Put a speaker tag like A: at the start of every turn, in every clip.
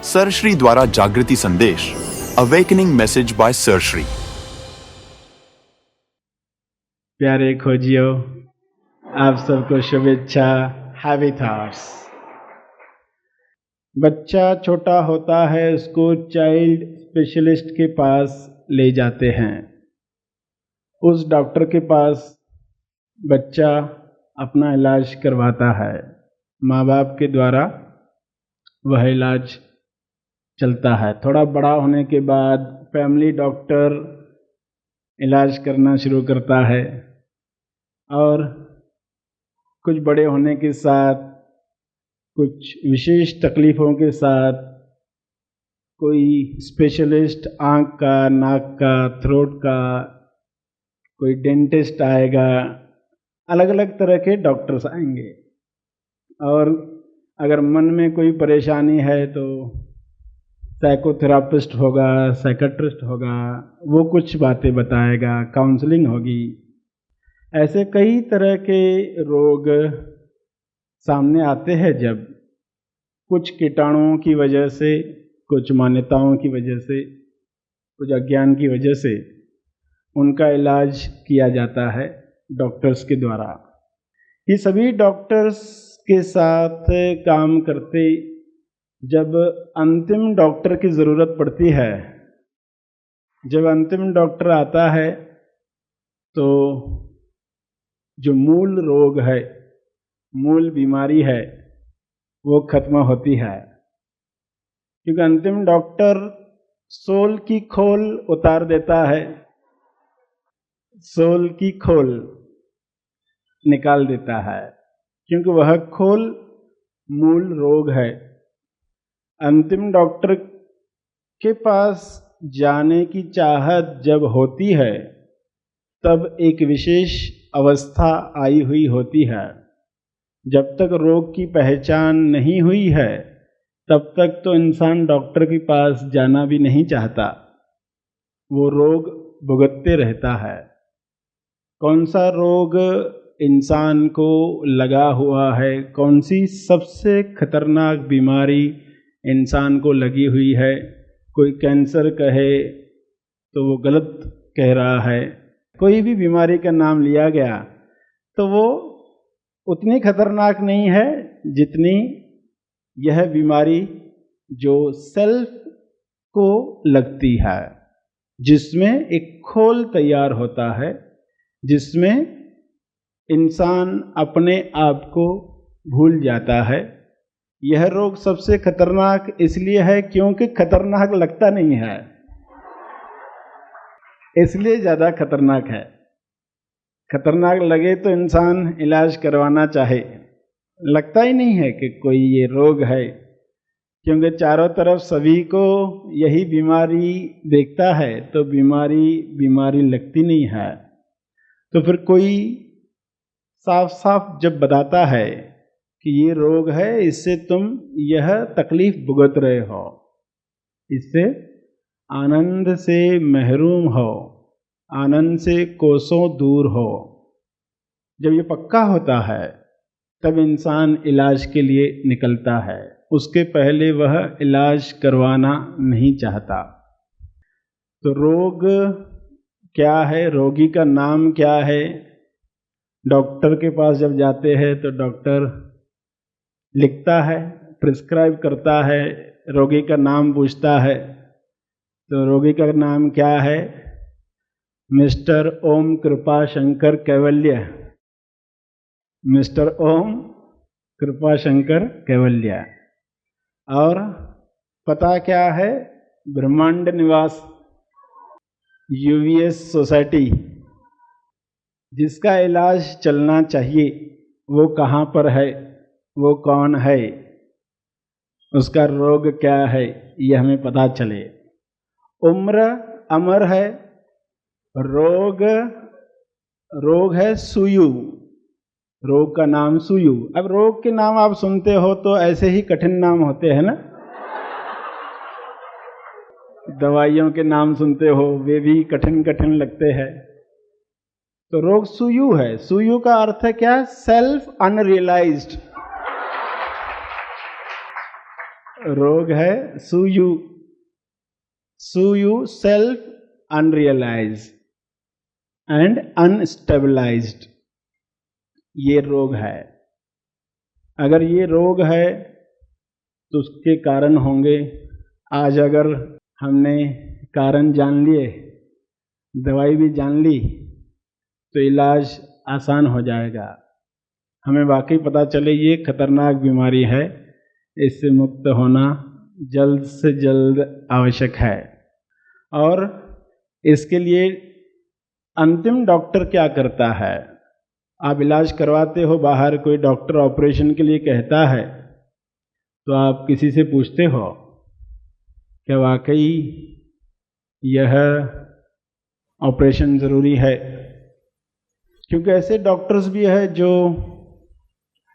A: Sir Shri द्वारा जागृति संदेश, awakening message bye sir Shri.
B: प्यारे खोजियो, आप सबको शुभेच्छा। Heavy thoughts. बच्चा छोटा होता है, उसको चाइल्ड स्पेशलिस्ट के पास ले जाते हैं। उस डॉक्टर के पास बच्चा अपना इलाज करवाता है। माँ बाप के द्वारा वह इलाज चलता है। थोड़ा बड़ा होने के बाद फैमिली डॉक्टर इलाज करना शुरू करता है और कुछ बड़े होने के साथ, कुछ विशेष तकलीफ़ों के साथ कोई स्पेशलिस्ट आँख का, नाक का, थ्रोट का, कोई डेंटिस्ट आएगा, अलग अलग तरह के डॉक्टर्स आएंगे। और अगर मन में कोई परेशानी है तो साइकोथेरापिस्ट होगा, साइकेट्रिस्ट होगा, वो कुछ बातें बताएगा, काउंसलिंग होगी। ऐसे कई तरह के रोग सामने आते हैं जब कुछ कीटाणुओं की वजह से, कुछ मान्यताओं की वजह से, कुछ अज्ञान की वजह से उनका इलाज किया जाता है डॉक्टर्स के द्वारा। ये सभी डॉक्टर्स के साथ काम करते जब अंतिम डॉक्टर की ज़रूरत पड़ती है, जब अंतिम डॉक्टर आता है तो जो मूल रोग है, मूल बीमारी है, वो खत्म होती है। क्योंकि अंतिम डॉक्टर सोल की खोल उतार देता है, सोल की खोल निकाल देता है, क्योंकि वह खोल मूल रोग है। अंतिम डॉक्टर के पास जाने की चाहत जब होती है तब एक विशेष अवस्था आई हुई होती है। जब तक रोग की पहचान नहीं हुई है तब तक तो इंसान डॉक्टर के पास जाना भी नहीं चाहता, वो रोग भुगतते रहता है। कौन सा रोग इंसान को लगा हुआ है, कौन सी सबसे खतरनाक बीमारी इंसान को लगी हुई है, कोई कैंसर कहे तो वो गलत कह रहा है। कोई भी बीमारी का नाम लिया गया तो वो उतनी खतरनाक नहीं है जितनी यह बीमारी जो सेल्फ को लगती है, जिसमें एक खोल तैयार होता है, जिसमें इंसान अपने आप को भूल जाता है। यह रोग सबसे खतरनाक इसलिए है क्योंकि खतरनाक लगता नहीं है, इसलिए ज़्यादा खतरनाक है। खतरनाक लगे तो इंसान इलाज करवाना चाहे, लगता ही नहीं है कि कोई ये रोग है, क्योंकि चारों तरफ सभी को यही बीमारी देखता है तो बीमारी लगती नहीं है। तो फिर कोई साफ साफ जब बताता है कि ये रोग है, इससे तुम यह तकलीफ भुगत रहे हो, इससे आनंद से महरूम हो, आनंद से कोसों दूर हो, जब ये पक्का होता है तब इंसान इलाज के लिए निकलता है। उसके पहले वह इलाज करवाना नहीं चाहता। तो रोग क्या है, रोगी का नाम क्या है? डॉक्टर के पास जब जाते हैं तो डॉक्टर लिखता है, प्रिस्क्राइब करता है, रोगी का नाम पूछता है। तो रोगी का नाम क्या है? मिस्टर ओम कृपा शंकर कैवल्य। मिस्टर ओम कृपा शंकर कैवल्य। और पता क्या है? ब्रह्मांड निवास यूवीएस सोसाइटी। जिसका इलाज चलना चाहिए वो कहाँ पर है, वो कौन है, उसका रोग क्या है, ये हमें पता चले। उम्र अमर है, रोग है सुयु। रोग का नाम सुयु। अब रोग के नाम आप सुनते हो तो ऐसे ही कठिन नाम होते हैं ना। दवाइयों के नाम सुनते हो, वे भी कठिन कठिन लगते हैं। तो रोग सुयु है। सुयु का अर्थ है क्या? Self unrealised. रोग है सुयु सेल्फ अनरियलाइज एंड अनस्टेबलाइज्ड, ये रोग है। अगर ये रोग है तो उसके कारण होंगे। आज अगर हमने कारण जान लिए, दवाई भी जान ली, तो इलाज आसान हो जाएगा। हमें वाकई पता चले ये खतरनाक बीमारी है, इससे मुक्त होना जल्द से जल्द आवश्यक है। और इसके लिए अंतिम डॉक्टर क्या करता है? आप इलाज करवाते हो बाहर, कोई डॉक्टर ऑपरेशन के लिए कहता है, तो आप किसी से पूछते हो क्या वाकई यह ऑपरेशन ज़रूरी है? क्योंकि ऐसे डॉक्टर्स भी है जो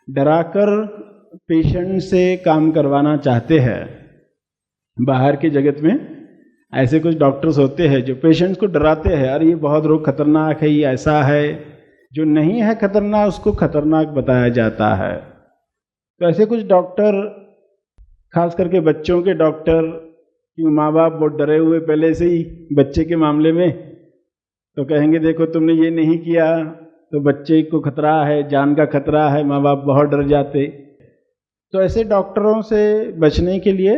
B: डराकर पेशेंट से काम करवाना चाहते हैं। बाहर के जगत में ऐसे कुछ डॉक्टर्स होते हैं जो पेशेंट्स को डराते हैं, अरे ये बहुत रोग खतरनाक है, ये ऐसा है। जो नहीं है खतरनाक उसको खतरनाक बताया जाता है। तो ऐसे कुछ डॉक्टर, खास करके बच्चों के डॉक्टर, कि माँ बाप बहुत डरे हुए पहले से ही बच्चे के मामले में, तो कहेंगे देखो तुमने ये नहीं किया तो बच्चे को खतरा है, जान का खतरा है, माँ बाप बहुत डर जाते। तो ऐसे डॉक्टरों से बचने के लिए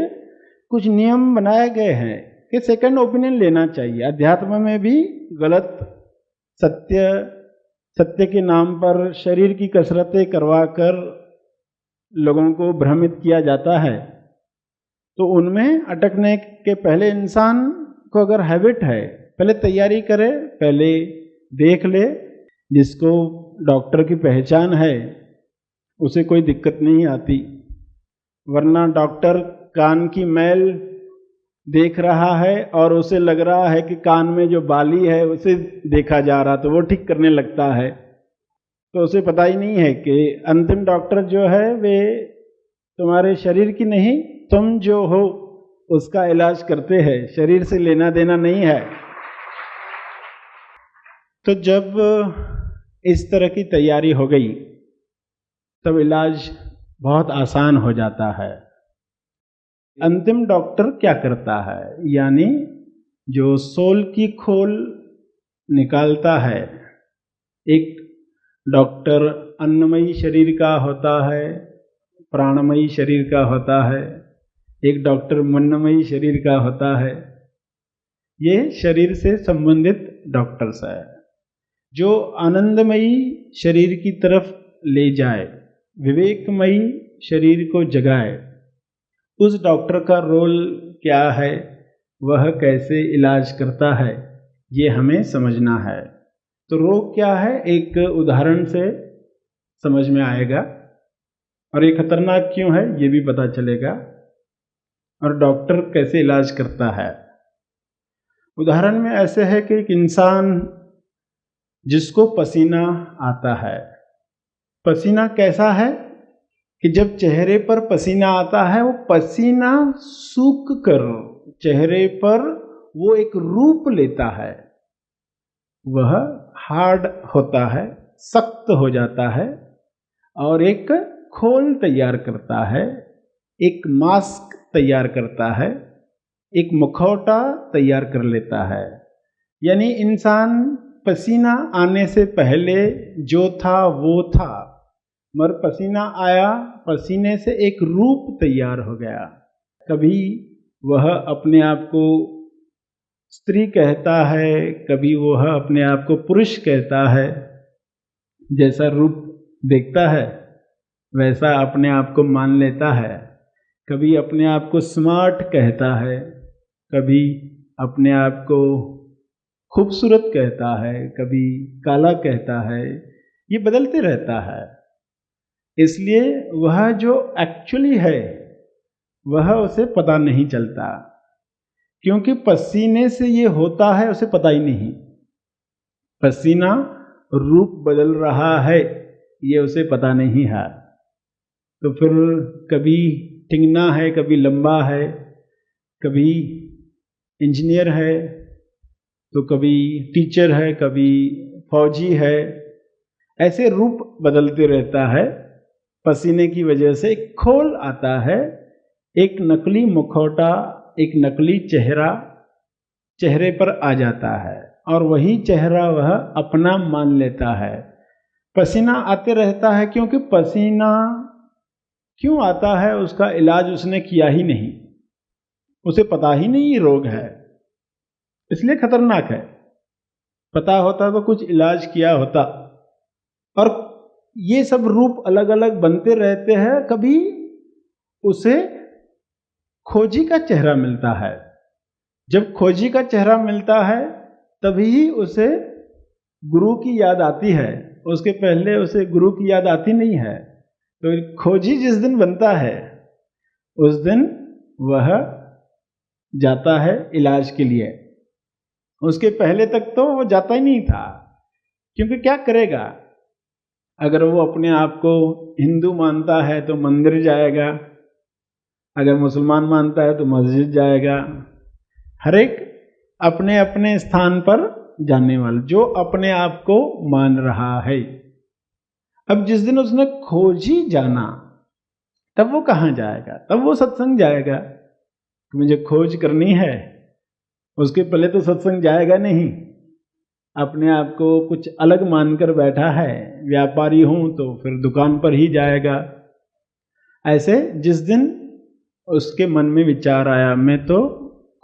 B: कुछ नियम बनाए गए हैं कि सेकंड ओपिनियन लेना चाहिए। अध्यात्म में भी गलत सत्य के नाम पर शरीर की कसरतें करवाकर लोगों को भ्रमित किया जाता है। तो उनमें अटकने के पहले इंसान को अगर हैबिट है, पहले तैयारी करे, पहले देख ले। जिसको डॉक्टर की पहचान है उसे कोई दिक्कत नहीं आती, वरना डॉक्टर कान की मैल देख रहा है और उसे लग रहा है कि कान में जो बाली है उसे देखा जा रहा, तो वो ठीक करने लगता है। तो उसे पता ही नहीं है कि अंतिम डॉक्टर जो है वे तुम्हारे शरीर की नहीं, तुम जो हो उसका इलाज करते हैं, शरीर से लेना देना नहीं है। तो जब इस तरह की तैयारी हो गई तब इलाज बहुत आसान हो जाता है। अंतिम डॉक्टर क्या करता है? यानी जो सोल की खोल निकालता है। एक डॉक्टर अन्नमयी शरीर का होता है, प्राणमयी शरीर का होता है, एक डॉक्टर मनमयी शरीर का होता है। ये शरीर से संबंधित डॉक्टर्स है। जो आनंदमयी शरीर की तरफ ले जाए, विवेकमयी शरीर को जगाए, उस डॉक्टर का रोल क्या है, वह कैसे इलाज करता है, ये हमें समझना है। तो रोग क्या है एक उदाहरण से समझ में आएगा, और ये खतरनाक क्यों है ये भी पता चलेगा, और डॉक्टर कैसे इलाज करता है। उदाहरण में ऐसे है कि एक इंसान जिसको पसीना आता है, पसीना कैसा है कि जब चेहरे पर पसीना आता है वो पसीना सूख कर चेहरे पर वो एक रूप लेता है, वह हार्ड होता है, सख्त हो जाता है और एक खोल तैयार करता है, एक मास्क तैयार करता है, एक मुखौटा तैयार कर लेता है। यानी इंसान पसीना आने से पहले जो था वो था, मगर पसीना आया, पसीने से एक रूप तैयार हो गया। कभी वह अपने आप को स्त्री कहता है, कभी वह अपने आप को पुरुष कहता है। जैसा रूप देखता है वैसा अपने आप को मान लेता है। कभी अपने आप को स्मार्ट कहता है, कभी अपने आप को खूबसूरत कहता है, कभी काला कहता है। ये बदलते रहता है। इसलिए वह जो एक्चुअली है वह उसे पता नहीं चलता, क्योंकि पसीने से ये होता है उसे पता ही नहीं। पसीना रूप बदल रहा है ये उसे पता नहीं है। तो फिर कभी टिंगना है, कभी लंबा है, कभी इंजीनियर है, तो कभी टीचर है, कभी फौजी है। ऐसे रूप बदलते रहता है। पसीने की वजह से एक खोल आता है, एक नकली मुखौटा, एक नकली चेहरा चेहरे पर आ जाता है और वही चेहरा वह अपना मान लेता है। पसीना आते रहता है क्योंकि पसीना क्यों आता है उसका इलाज उसने किया ही नहीं, उसे पता ही नहीं ये रोग है, इसलिए खतरनाक है। पता होता तो कुछ इलाज किया होता। और ये सब रूप अलग अलग बनते रहते हैं, कभी उसे खोजी का चेहरा मिलता है। जब खोजी का चेहरा मिलता है तभी उसे गुरु की याद आती है, उसके पहले उसे गुरु की याद आती नहीं है। तो खोजी जिस दिन बनता है उस दिन वह जाता है इलाज के लिए, उसके पहले तक तो वो जाता ही नहीं था। क्योंकि क्या करेगा, अगर वो अपने आप को हिंदू मानता है तो मंदिर जाएगा, अगर मुसलमान मानता है तो मस्जिद जाएगा। हर एक अपने अपने स्थान पर जाने वाला, जो अपने आप को मान रहा है। अब जिस दिन उसने खोजी जाना तब वो कहाँ जाएगा, तब वो सत्संग जाएगा। तो मुझे खोज करनी है, उसके पहले तो सत्संग जाएगा नहीं। अपने आप को कुछ अलग मानकर बैठा है, व्यापारी हूं तो फिर दुकान पर ही जाएगा। ऐसे जिस दिन उसके मन में विचार आया मैं तो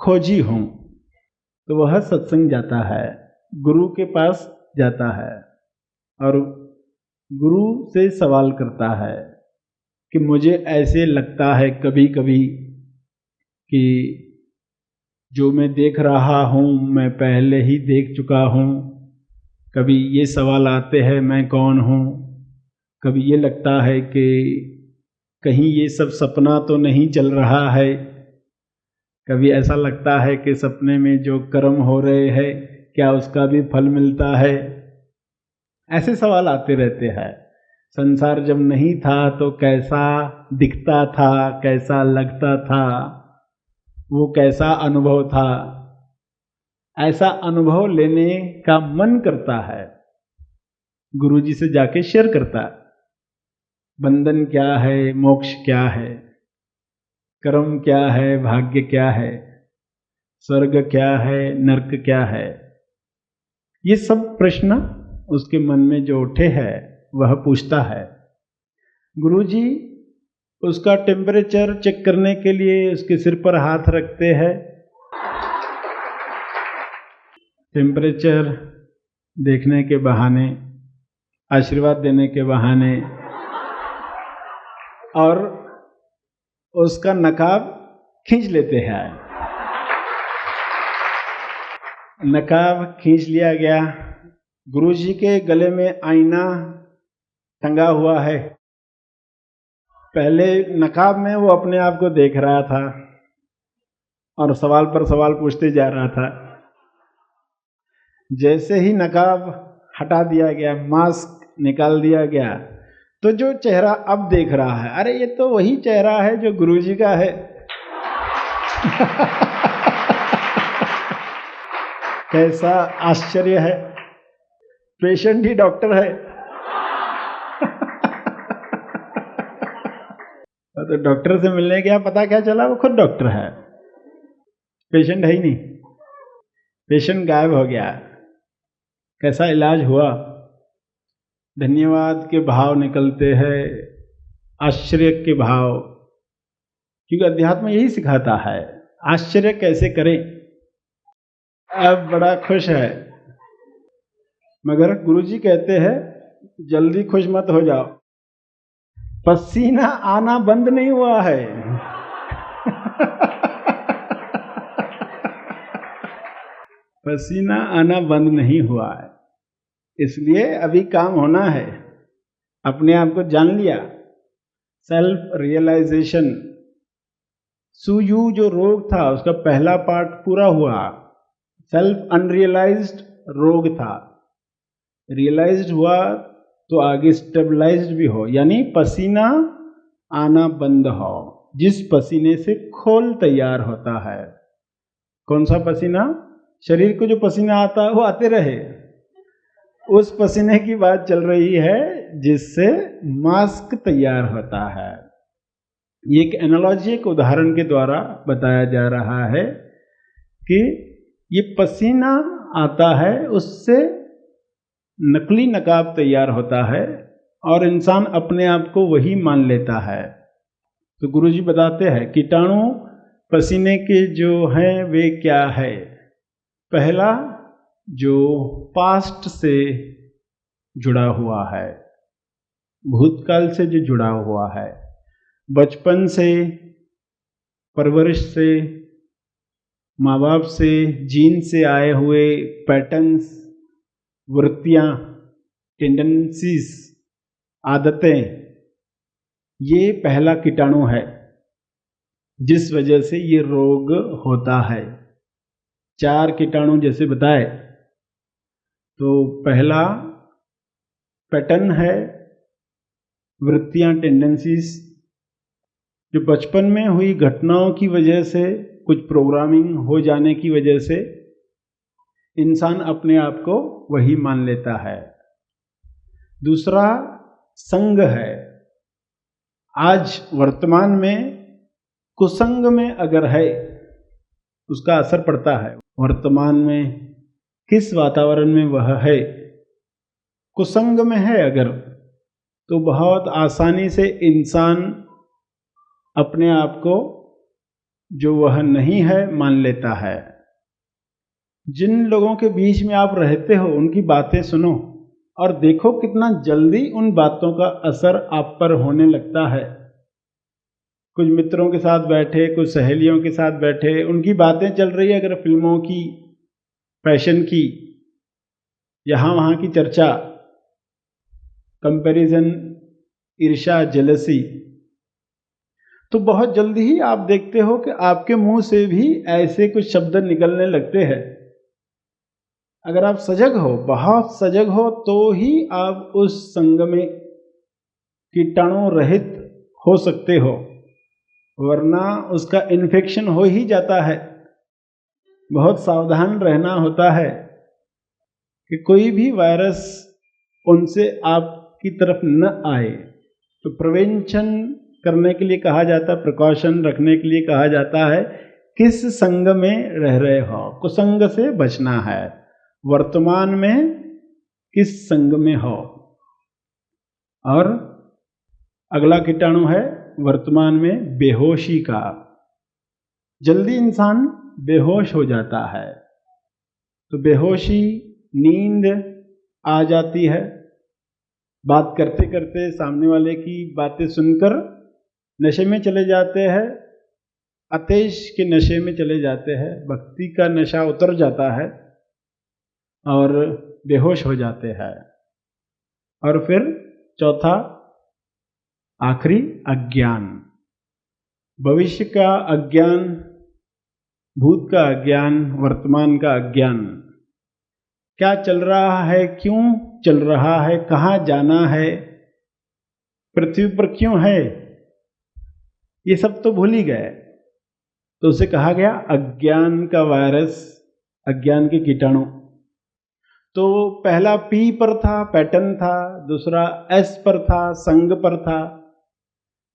B: खोजी हूं, तो वह सत्संग जाता है, गुरु के पास जाता है और गुरु से सवाल करता है कि मुझे ऐसे लगता है कभी कभी कि जो मैं देख रहा हूँ मैं पहले ही देख चुका हूँ। कभी ये सवाल आते हैं मैं कौन हूँ, कभी ये लगता है कि कहीं ये सब सपना तो नहीं चल रहा है, कभी ऐसा लगता है कि सपने में जो कर्म हो रहे हैं क्या उसका भी फल मिलता है। ऐसे सवाल आते रहते हैं। संसार जब नहीं था तो कैसा दिखता था, कैसा लगता था, वो कैसा अनुभव था, ऐसा अनुभव लेने का मन करता है। गुरुजी से जाके शेयर करता है, बंधन क्या है, मोक्ष क्या है, कर्म क्या है, भाग्य क्या है, स्वर्ग क्या है, नरक क्या है। ये सब प्रश्न उसके मन में जो उठे हैं वह पूछता है। गुरुजी उसका टेम्परेचर चेक करने के लिए उसके सिर पर हाथ रखते हैं। टेम्परेचर देखने के बहाने, आशीर्वाद देने के बहाने, और उसका नकाब खींच लेते हैं। नकाब खींच लिया गया। गुरुजी के गले में आईना टंगा हुआ है। पहले नकाब में वो अपने आप को देख रहा था और सवाल पर सवाल पूछते जा रहा था। जैसे ही नकाब हटा दिया गया, मास्क निकाल दिया गया, तो जो चेहरा अब देख रहा है, अरे ये तो वही चेहरा है जो गुरुजी का है। कैसा आश्चर्य है, पेशेंट ही डॉक्टर है। तो डॉक्टर से मिलने गया, पता क्या चला वो खुद डॉक्टर है, पेशेंट है ही नहीं। पेशेंट गायब हो गया। कैसा इलाज हुआ। धन्यवाद के भाव निकलते हैं, आश्चर्य के भाव, क्योंकि अध्यात्म यही सिखाता है आश्चर्य कैसे करें। अब बड़ा खुश है, मगर गुरुजी कहते हैं जल्दी खुश मत हो जाओ, पसीना आना बंद नहीं हुआ है। पसीना आना बंद नहीं हुआ है, इसलिए अभी काम होना है। अपने आप को जान लिया, सेल्फ रियलाइजेशन। सुयू जो रोग था उसका पहला पार्ट पूरा हुआ। सेल्फ अनरियलाइज्ड रोग था, रियलाइज्ड हुआ तो आगे स्टेबलाइज्ड भी हो, यानी पसीना आना बंद हो। जिस पसीने से खोल तैयार होता है, कौन सा पसीना? शरीर को जो पसीना आता है वो आते रहे। उस पसीने की बात चल रही है जिससे मास्क तैयार होता है। ये एक एनालॉजी, एक उदाहरण के द्वारा बताया जा रहा है कि ये पसीना आता है, उससे नकली नकाब तैयार होता है और इंसान अपने आप को वही मान लेता है। तो गुरुजी बताते हैं कीटाणु पसीने के जो हैं वे क्या है। पहला जो पास्ट से जुड़ा हुआ है, भूतकाल से जो जुड़ा हुआ है, बचपन से, परवरिश से, माँ बाप से, जीन से आए हुए पैटर्न्स, वृत्तियाँ, टेंडेंसीज, आदतें, ये पहला कीटाणु है जिस वजह से ये रोग होता है। 4 कीटाणु जैसे बताए, तो पहला पैटर्न है वृत्तियाँ, टेंडेंसीज, जो बचपन में हुई घटनाओं की वजह से, कुछ प्रोग्रामिंग हो जाने की वजह से इंसान अपने आप को वही मान लेता है। दूसरा संग है। आज वर्तमान में कुसंग में अगर है, उसका असर पड़ता है। वर्तमान में किस वातावरण में वह है, कुसंग में है अगर, तो बहुत आसानी से इंसान अपने आप को जो वह नहीं है मान लेता है। जिन लोगों के बीच में आप रहते हो उनकी बातें सुनो और देखो कितना जल्दी उन बातों का असर आप पर होने लगता है। कुछ मित्रों के साथ बैठे, कुछ सहेलियों के साथ बैठे, उनकी बातें चल रही है अगर फिल्मों की, फैशन की, यहाँ वहाँ की चर्चा, कंपैरिजन, ईर्ष्या, जेलसी, तो बहुत जल्दी ही आप देखते हो कि आपके मुंह से भी ऐसे कुछ शब्द निकलने लगते हैं। अगर आप सजग हो, बहुत सजग हो, तो ही आप उस संग में कीटाणु रहित हो सकते हो, वरना उसका इन्फेक्शन हो ही जाता है। बहुत सावधान रहना होता है कि कोई भी वायरस उनसे आपकी तरफ न आए। तो प्रिवेंशन करने के लिए कहा जाता है, प्रिकॉशन रखने के लिए कहा जाता है, किस संग में रह रहे हो, कुसंग से बचना है। वर्तमान में किस संग में हो। और अगला कीटाणु है वर्तमान में बेहोशी का। जल्दी इंसान बेहोश हो जाता है, तो बेहोशी, नींद आ जाती है। बात करते करते सामने वाले की बातें सुनकर नशे में चले जाते हैं, अतेश के नशे में चले जाते हैं, भक्ति का नशा उतर जाता है और बेहोश हो जाते हैं। और फिर चौथा, आखिरी, अज्ञान। भविष्य का अज्ञान, भूत का अज्ञान, वर्तमान का अज्ञान। क्या चल रहा है, क्यों चल रहा है, कहाँ जाना है, पृथ्वी पर क्यों है, ये सब तो भूल ही गए। तो उसे कहा गया अज्ञान का वायरस, अज्ञान के कीटाणु। तो पहला पी पर था, पैटर्न था। दूसरा एस पर था, संग पर था।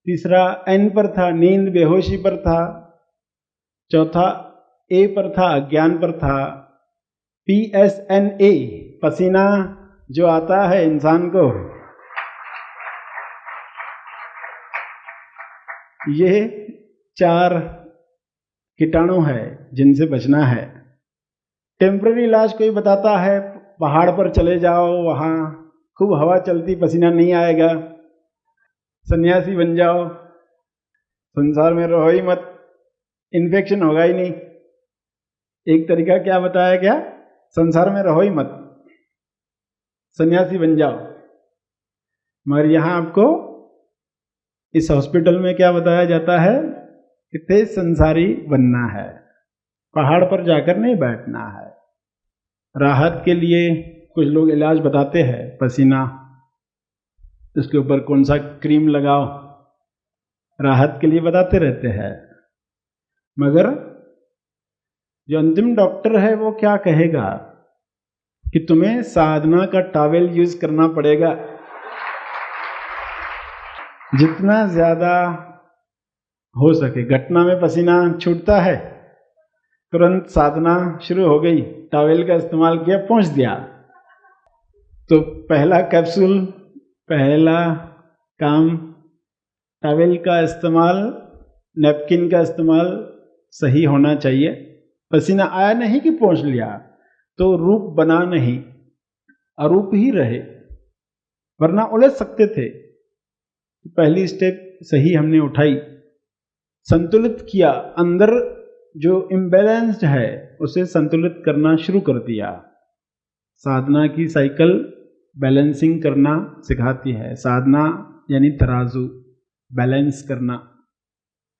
B: तीसरा एन पर था, नींद, बेहोशी पर था। चौथा ए पर था, अज्ञान पर था। PSNA, पसीना जो आता है इंसान को, ये 4 कीटाणु है जिनसे बचना है। टेम्पररी इलाज कोई बताता है, पहाड़ पर चले जाओ, वहाँ खूब हवा चलती, पसीना नहीं आएगा, सन्यासी बन जाओ, संसार में रहो ही मत, इन्फेक्शन होगा ही नहीं। एक तरीका क्या बताया गया, संसार में रहो ही मत, सन्यासी बन जाओ। मगर यहाँ आपको इस हॉस्पिटल में क्या बताया जाता है कि तेज संसारी बनना है, पहाड़ पर जाकर नहीं बैठना है। राहत के लिए कुछ लोग इलाज बताते हैं, पसीना, इसके ऊपर कौन सा क्रीम लगाओ, राहत के लिए बताते रहते हैं। मगर जो अंतिम डॉक्टर है वो क्या कहेगा कि तुम्हें साधना का टॉवेल यूज करना पड़ेगा। जितना ज्यादा हो सके। घटना में पसीना छूटता है, तुरंत साधना शुरू हो गई, टॉवेल का इस्तेमाल किया, पोंछ दिया। तो पहला कैप्सूल, पहला काम, टॉवेल का इस्तेमाल, नैपकिन का इस्तेमाल सही होना चाहिए। पसीना आया नहीं कि पोंछ लिया, तो रूप बना नहीं, अरूप ही रहे, वरना उलझ सकते थे। पहली स्टेप सही हमने उठाई, संतुलित किया, अंदर जो इम्बैलेंस्ड है उसे संतुलित करना शुरू कर दिया। साधना की साइकिल बैलेंसिंग करना सिखाती है। साधना यानी तराजू, बैलेंस करना,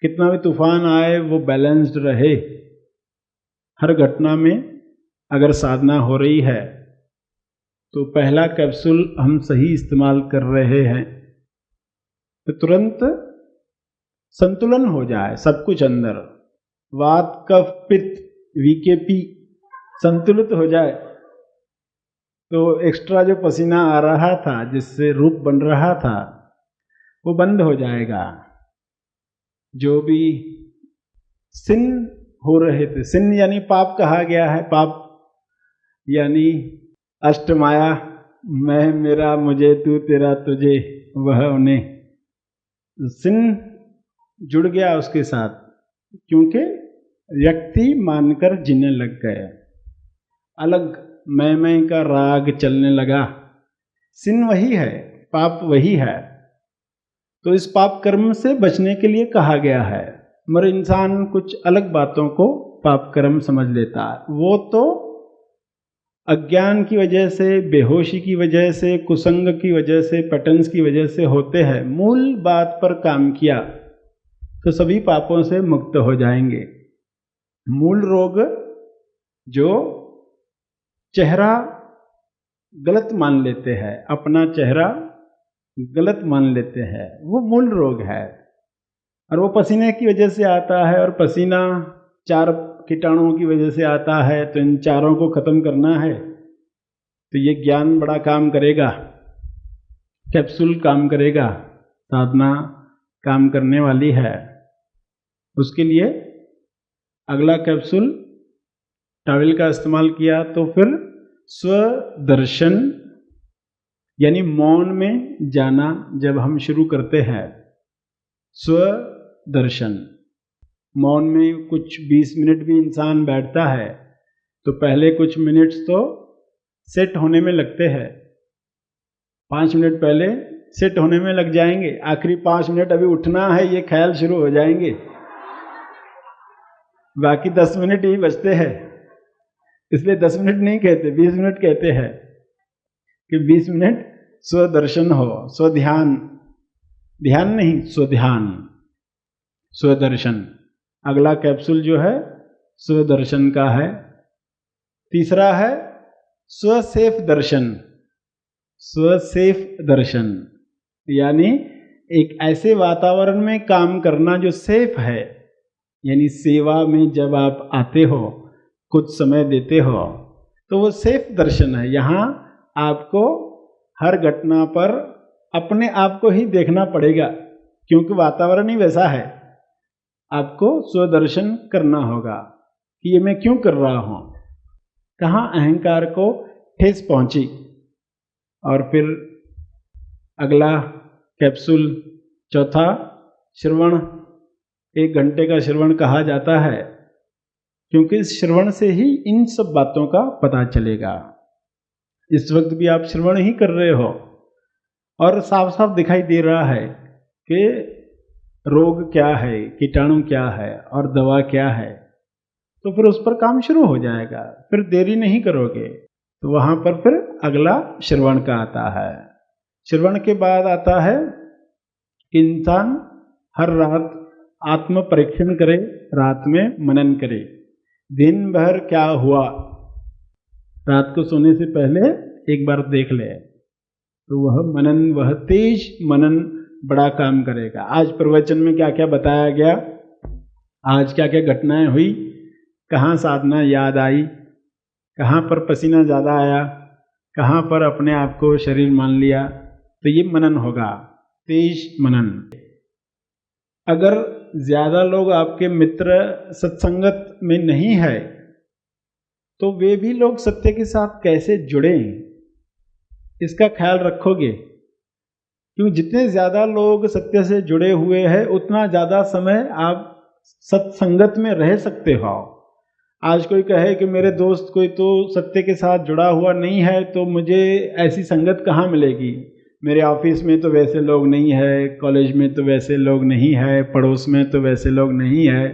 B: कितना भी तूफान आए वो बैलेंस्ड रहे। हर घटना में अगर साधना हो रही है तो पहला कैप्सूल हम सही इस्तेमाल कर रहे हैं तो तुरंत संतुलन हो जाए सब कुछ अंदर, वात कफ पित्त वीकेपी संतुलित हो जाए, तो एक्स्ट्रा जो पसीना आ रहा था जिससे रूप बन रहा था वो बंद हो जाएगा। जो भी सिन हो रहे थे, सिन यानी पाप कहा गया है, पाप यानी अष्टमाया, मैं मेरा मुझे तू तेरा तुझे वह उन्हें, सिन जुड़ गया उसके साथ, क्योंकि व्यक्ति मानकर जीने लग गए, अलग मैं का राग चलने लगा। सिन वही है, पाप वही है। तो इस पाप कर्म से बचने के लिए कहा गया है, मगर इंसान कुछ अलग बातों को पाप कर्म समझ लेता है। वो तो अज्ञान की वजह से, बेहोशी की वजह से, कुसंग की वजह से, पैटर्न्स की वजह से होते हैं। मूल बात पर काम किया तो सभी पापों से मुक्त हो जाएंगे। मूल रोग जो चेहरा गलत मान लेते हैं, अपना चेहरा गलत मान लेते हैं, वो मूल रोग है। और वो पसीने की वजह से आता है, और पसीना 4 कीटाणुओं की वजह से आता है। तो इन चारों को खत्म करना है तो ये ज्ञान बड़ा काम करेगा, कैप्सूल काम करेगा, साधना काम करने वाली है। उसके लिए अगला कैप्सूल टॉवेल का इस्तेमाल किया तो फिर स्वदर्शन यानी मौन में जाना जब हम शुरू करते हैं, स्वदर्शन, मौन में कुछ 20 मिनट भी इंसान बैठता है तो पहले कुछ मिनट्स तो सेट होने में लगते हैं, 5 मिनट पहले सेट होने में लग जाएंगे, आखिरी 5 मिनट अभी उठना है ये ख्याल शुरू हो जाएंगे, बाकी 10 मिनट ही बचते हैं। इसलिए 10 मिनट नहीं कहते, 20 मिनट कहते हैं कि 20 मिनट स्वदर्शन हो, स्वध्यान, ध्यान नहीं स्वध्यान, स्वदर्शन। अगला कैप्सूल जो है स्वदर्शन का है। तीसरा है स्वसेफ दर्शन। स्वसेफ दर्शन यानी एक ऐसे वातावरण में काम करना जो सेफ है, यानी सेवा में जब आप आते हो, कुछ समय देते हो, तो वो सेफ दर्शन है। यहाँ आपको हर घटना पर अपने आप को ही देखना पड़ेगा, क्योंकि वातावरण ही वैसा है। आपको स्वदर्शन करना होगा कि ये मैं क्यों कर रहा हूँ, कहाँ अहंकार को ठेस पहुँची। और फिर अगला कैप्सूल चौथा, श्रवण। 1 घंटे का श्रवण कहा जाता है क्योंकि इस श्रवण से ही इन सब बातों का पता चलेगा। इस वक्त भी आप श्रवण ही कर रहे हो और साफ साफ दिखाई दे रहा है कि रोग क्या है, कीटाणु क्या है और दवा क्या है, तो फिर उस पर काम शुरू हो जाएगा। फिर देरी नहीं करोगे तो वहाँ पर फिर अगला श्रवण का आता है। श्रवण के बाद आता है कि इंसान हर रात आत्म परीक्षण करे, रात में मनन करे, दिन भर क्या हुआ, रात को सोने से पहले एक बार देख ले, तो वह मनन, वह तेज मनन बड़ा काम करेगा। आज प्रवचन में क्या क्या बताया गया, आज क्या क्या घटनाएं हुई, कहाँ साधना याद आई, कहाँ पर पसीना ज़्यादा आया, कहाँ पर अपने आप को शरीर मान लिया, तो ये मनन होगा, तेज मनन। अगर ज़्यादा लोग आपके मित्र सत्संगत में नहीं है तो वे भी लोग सत्य के साथ कैसे जुड़ें, इसका ख्याल रखोगे? क्योंकि जितने ज़्यादा लोग सत्य से जुड़े हुए हैं उतना ज़्यादा समय आप सत्संगत में रह सकते हो। आज कोई कहे कि मेरे दोस्त कोई तो सत्य के साथ जुड़ा हुआ नहीं है तो मुझे ऐसी संगत कहाँ मिलेगी, मेरे ऑफिस में तो वैसे लोग नहीं है, कॉलेज में तो वैसे लोग नहीं है, पड़ोस में तो वैसे लोग नहीं है।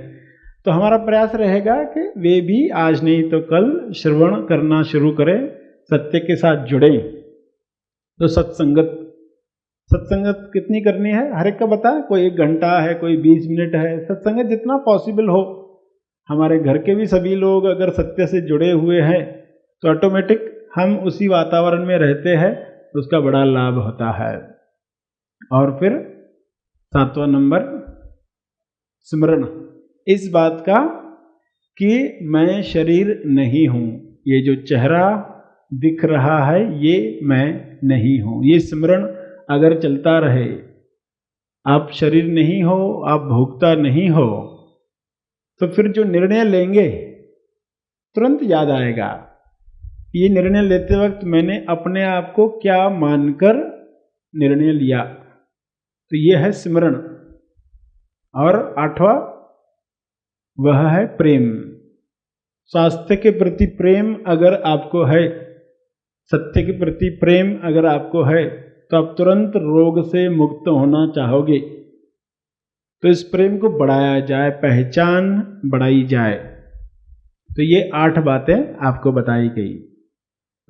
B: तो हमारा प्रयास रहेगा कि वे भी आज नहीं तो कल श्रवण करना शुरू करें, सत्य के साथ जुड़ें। तो सत्संगत कितनी करनी है हर एक का बता, कोई 1 घंटा है, कोई 20 मिनट है, सत्संगत जितना पॉसिबल हो। हमारे घर के भी सभी लोग अगर सत्य से जुड़े हुए हैं तो ऑटोमेटिक हम उसी वातावरण में रहते हैं, उसका बड़ा लाभ होता है। और फिर 7वां नंबर स्मरण इस बात का कि मैं शरीर नहीं हूँ, ये जो चेहरा दिख रहा है ये मैं नहीं हूँ। ये स्मरण अगर चलता रहे, आप शरीर नहीं हो, आप भोगता नहीं हो, तो फिर जो निर्णय लेंगे तुरंत याद आएगा, ये निर्णय लेते वक्त मैंने अपने आप को क्या मानकर निर्णय लिया। तो ये है स्मरण। और 8वां वह है प्रेम। स्वास्थ्य के प्रति प्रेम अगर आपको है, सत्य के प्रति प्रेम अगर आपको है, तो आप तुरंत रोग से मुक्त होना चाहोगे। तो इस प्रेम को बढ़ाया जाए, पहचान बढ़ाई जाए। तो ये 8 बातें आपको बताई गई।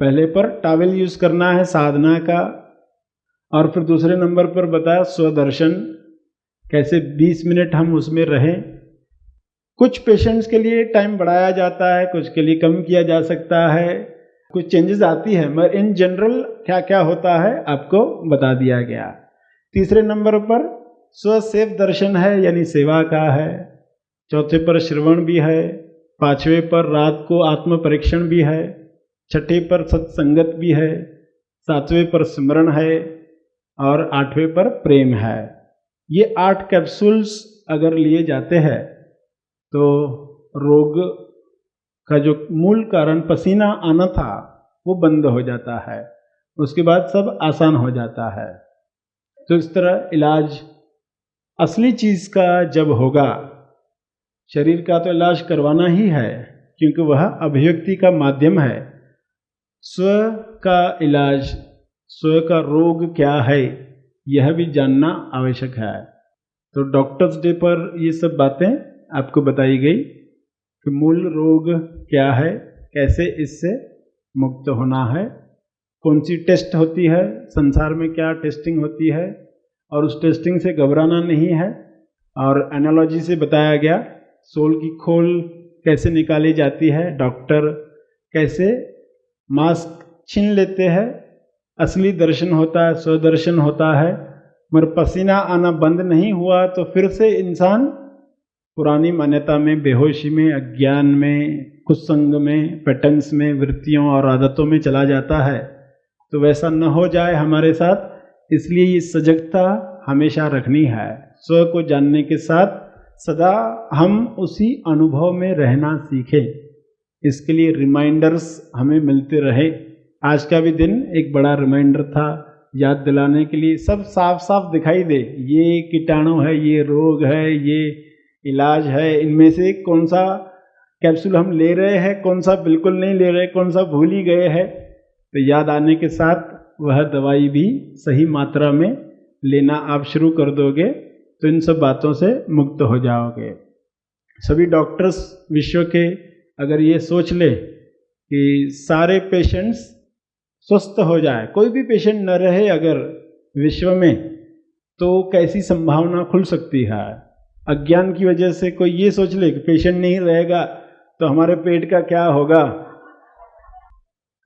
B: पहले पर टॉवेल यूज करना है साधना का, और फिर दूसरे नंबर पर बताया स्वदर्शन, कैसे 20 मिनट हम उसमें रहें। कुछ पेशेंट्स के लिए टाइम बढ़ाया जाता है, कुछ के लिए कम किया जा सकता है, कुछ चेंजेस आती है, मगर इन जनरल क्या क्या होता है आपको बता दिया गया। तीसरे नंबर पर स्वसेव दर्शन है, यानी सेवा का है। चौथे पर श्रवण भी है। 5वें पर रात को आत्म परीक्षण भी है। 6ठे पर सत्संगत भी है। 7वें पर स्मरण है और 8वें पर प्रेम है। ये 8 कैप्सूल्स अगर लिए जाते हैं तो रोग का जो मूल कारण पसीना आना था वो बंद हो जाता है, उसके बाद सब आसान हो जाता है। तो इस तरह इलाज असली चीज का जब होगा, शरीर का तो इलाज करवाना ही है क्योंकि वह अभिव्यक्ति का माध्यम है। स्व का इलाज, स्व का रोग क्या है यह भी जानना आवश्यक है। तो डॉक्टर्स डे पर ये सब बातें आपको बताई गई कि मूल रोग क्या है, कैसे इससे मुक्त होना है, कौन सी टेस्ट होती है, संसार में क्या टेस्टिंग होती है और उस टेस्टिंग से घबराना नहीं है। और एनालॉजी से बताया गया सोल की खोल कैसे निकाली जाती है, डॉक्टर कैसे मास्क छीन लेते हैं, असली दर्शन होता है, स्वदर्शन होता है। मगर पसीना आना बंद नहीं हुआ तो फिर से इंसान पुरानी मान्यता में, बेहोशी में, अज्ञान में, कुसंग में, पैटर्न्स में, वृत्तियों और आदतों में चला जाता है। तो वैसा न हो जाए हमारे साथ, इसलिए ये सजगता हमेशा रखनी है। स्व को जानने के साथ सदा हम उसी अनुभव में रहना सीखें। इसके लिए रिमाइंडर्स हमें मिलते रहे। आज का भी दिन एक बड़ा रिमाइंडर था, याद दिलाने के लिए सब साफ साफ दिखाई दे, ये कीटाणु है, ये रोग है, ये इलाज है, इनमें से कौन सा कैप्सूल हम ले रहे हैं, कौन सा बिल्कुल नहीं ले रहे, कौन सा भूल ही गए हैं। तो याद आने के साथ वह दवाई भी सही मात्रा में लेना आप शुरू कर दोगे तो इन सब बातों से मुक्त हो जाओगे। सभी डॉक्टर्स विश्व के अगर ये सोच ले कि सारे पेशेंट्स स्वस्थ हो जाए, कोई भी पेशेंट न रहे अगर विश्व में, तो कैसी संभावना खुल सकती है। अज्ञान की वजह से कोई ये सोच ले कि पेशेंट नहीं रहेगा तो हमारे पेट का क्या होगा,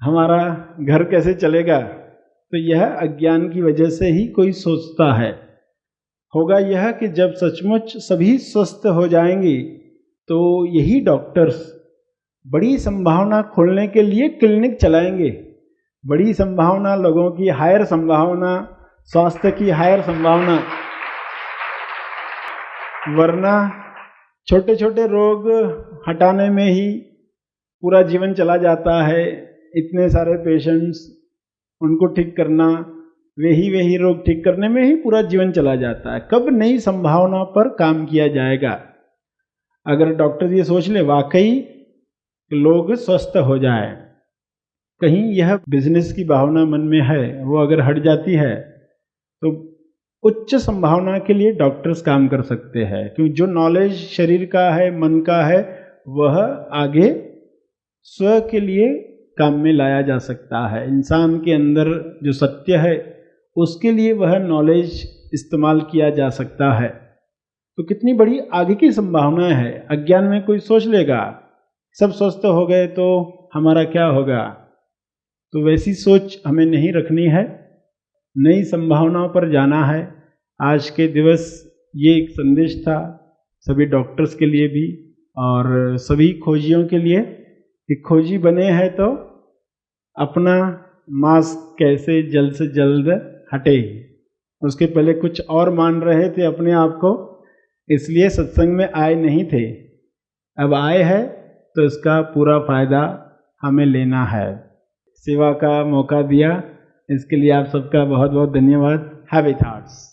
B: हमारा घर कैसे चलेगा। तो यह अज्ञान की वजह से ही कोई सोचता है। होगा यह कि जब सचमुच सभी स्वस्थ हो जाएंगे तो यही डॉक्टर्स बड़ी संभावना खोलने के लिए क्लिनिक चलाएंगे। बड़ी संभावना, लोगों की हायर संभावना, स्वास्थ्य की हायर संभावना। वरना छोटे छोटे रोग हटाने में ही पूरा जीवन चला जाता है। इतने सारे पेशेंट्स, उनको ठीक करना, वही रोग ठीक करने में ही पूरा जीवन चला जाता है। कब नई संभावना पर काम किया जाएगा? अगर डॉक्टर ये सोच ले वाकई लोग स्वस्थ हो जाए, कहीं यह बिजनेस की भावना मन में है वो अगर हट जाती है तो उच्च संभावना के लिए डॉक्टर्स काम कर सकते हैं। क्योंकि जो नॉलेज शरीर का है, मन का है, वह आगे स्व के लिए काम में लाया जा सकता है। इंसान के अंदर जो सत्य है उसके लिए वह नॉलेज इस्तेमाल किया जा सकता है। तो कितनी बड़ी आगे की संभावना है। अज्ञान में कोई सोच लेगा सब स्वस्थ हो गए तो हमारा क्या होगा, तो वैसी सोच हमें नहीं रखनी है। नई संभावनाओं पर जाना है। आज के दिवस ये एक संदेश था सभी डॉक्टर्स के लिए भी और सभी खोजियों के लिए कि खोजी बने हैं तो अपना मास्क कैसे जल्द से जल्द हटे। उसके पहले कुछ और मान रहे थे अपने आप को, इसलिए सत्संग में आए नहीं थे। अब आए हैं तो इसका पूरा फायदा हमें लेना है। सेवा का मौका दिया, इसके लिए आप सबका बहुत बहुत धन्यवाद। Heavy thoughts.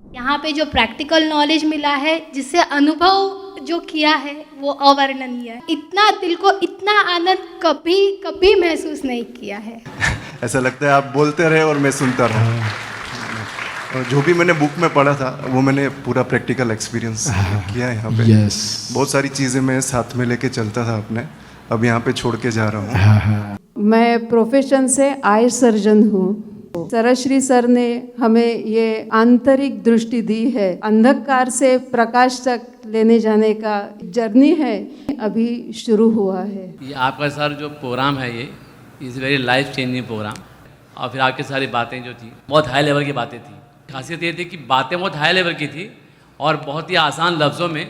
C: यहाँ पे जो प्रैक्टिकल नॉलेज मिला है, जिससे अनुभव जो किया है वो अवर्णनीय है। इतना दिल को इतना आनंद कभी कभी महसूस नहीं किया है।
D: ऐसा लगता है आप बोलते रहे और मैं सुनता रहा। और जो भी मैंने बुक में पढ़ा था वो मैंने पूरा प्रैक्टिकल एक्सपीरियंस किया है यहाँ पे। बहुत सारी चीज़ें मैं साथ में लेके चलता था अपने, अब यहाँ पे छोड़ के जा रहा हूँ।
E: मैं प्रोफेशन से आई सर्जन हूँ। सरश्री सर ने हमें ये आंतरिक दृष्टि दी है। अंधकार से प्रकाश तक लेने जाने का जर्नी है, अभी शुरू हुआ है।
F: ये आपका सर जो प्रोग्राम है, ये is very life changing program. और फिर आपकी सारी बातें जो थी बहुत हाई लेवल की बातें थी। खासियत ये थी कि बातें बहुत हाई लेवल की थी और बहुत ही आसान लफ्ज़ों में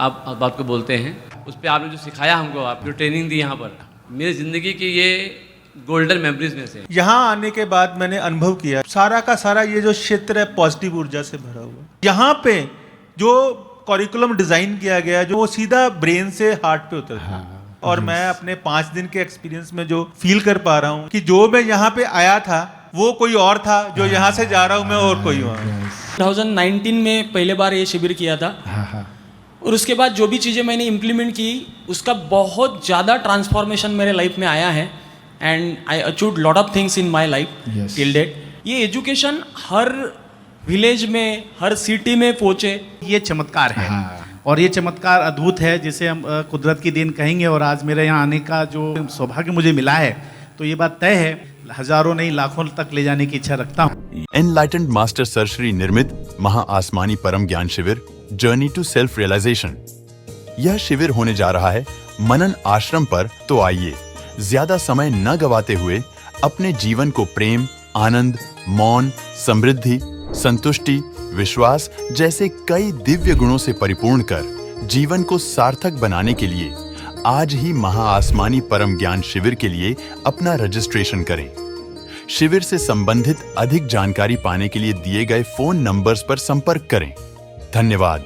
F: आप बात को बोलते हैं। उस पर आपने जो सिखाया हमको, आप जो ट्रेनिंग दी यहाँ पर, मेरी ज़िंदगी की ये गोल्डन मेमोरीज में से।
G: यहाँ आने के बाद मैंने अनुभव किया सारा का सारा ये जो क्षेत्र है पॉजिटिव ऊर्जा से भरा हुआ। यहाँ पे जो करिकुलम डिजाइन किया गया जो वो सीधा ब्रेन से हार्ट पे उतर है। और मैं अपने 5 दिन के एक्सपीरियंस में जो फील कर पा रहा हूँ कि जो मैं यहाँ पे आया था वो कोई और था, जो यहाँ से जा रहा हूँ मैं और कोई और।
H: 2019 में पहले बार ये शिविर किया था और उसके बाद जो भी चीज़ें मैंने इम्प्लीमेंट की उसका बहुत ज़्यादा ट्रांसफॉर्मेशन मेरे लाइफ में आया है। And I achieved lot of things in my life till date. ये एजुकेशन हर विलेज में, हर सिटी में पहुँचे,
I: ये चमत्कार है। और ये चमत्कार अद्भुत है जिसे हम कुदरत की देन कहेंगे। और आज मेरे यहाँ आने का जो सौभाग्य मुझे मिला है तो ये बात तय है, हजारों नहीं लाखों तक ले जाने की इच्छा रखता हूँ।
A: एनलाइटेंड मास्टर सर श्री निर्मित महा आसमानी परम ज्ञान शिविर जर्नी टू सेल्फ रियलाइजेशन। यह शिविर होने जा रहा है मनन आश्रम पर। तो आइए ज्यादा समय न गवाते हुए अपने जीवन को प्रेम, आनंद, मौन, समृद्धि, संतुष्टि, विश्वास जैसे कई दिव्य गुणों से परिपूर्ण कर जीवन को सार्थक बनाने के लिए आज ही महा आसमानी परम ज्ञान शिविर के लिए अपना रजिस्ट्रेशन करें। शिविर से संबंधित अधिक जानकारी पाने के लिए दिए गए फोन नंबर्स पर संपर्क करें। धन्यवाद।